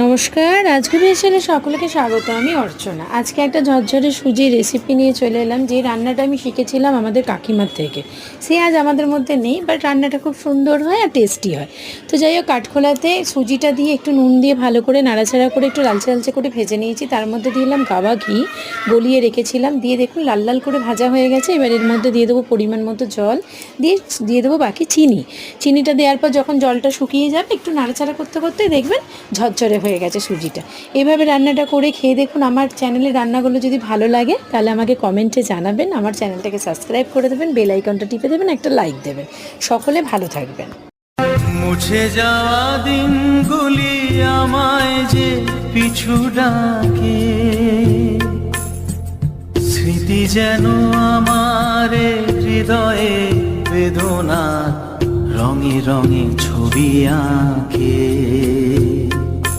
নমস্কার, আজকে ভেসেলে সকলকে স্বাগত। আমি অর্চনা। আজকে একটা ঝরঝরে সুজির রেসিপি নিয়ে চলে এলাম, যে রান্নাটা আমি শিখেছিলাম আমাদের কাকিমার থেকে। সে আজ আমাদের মধ্যে নেই, বাট রান্নাটা খুব সুন্দর হয় আর টেস্টি হয়। তো যাই হোক, কাঠখোলাতে সুজিটা দিয়ে একটু নুন দিয়ে ভালো করে নাড়াচাড়া করে একটু লালচে লালচে করে ভেজে নিয়েছি। তার মধ্যে দিলাম গাওয়া ঘি, গলিয়ে রেখেছিলাম, দিয়ে দেখুন লাল লাল করে ভাজা হয়ে গেছে। এবার এর মধ্যে দিয়ে দেবো পরিমাণ মতো জল, দিয়ে দেবো বাকি চিনিটা দেওয়ার পর যখন জলটা শুকিয়ে যাবে, একটু নাড়াচাড়া করতে করতে দেখবেন ঝরঝরে হয়ে গেছে সুজিটা। এভাবে রান্নাটা করে খেয়ে দেখুন। আমার চ্যানেলের রান্নাগুলো যদি ভালো লাগে তাহলে আমাকে কমেন্টে জানাবেন, আমার চ্যানেলটাকে সাবস্ক্রাইব করে দেবেন, বেল আইকনটা টিপে দেবেন, একটা লাইক দেবেন। সকলে ভালো থাকবেন। মুছে যাওয়া দিনগুলি আমায় যে পিছু ডাকে, স্মৃতি যেন আমার হৃদয়ে বেদনা রঙে রঙে ছবি আঁকে।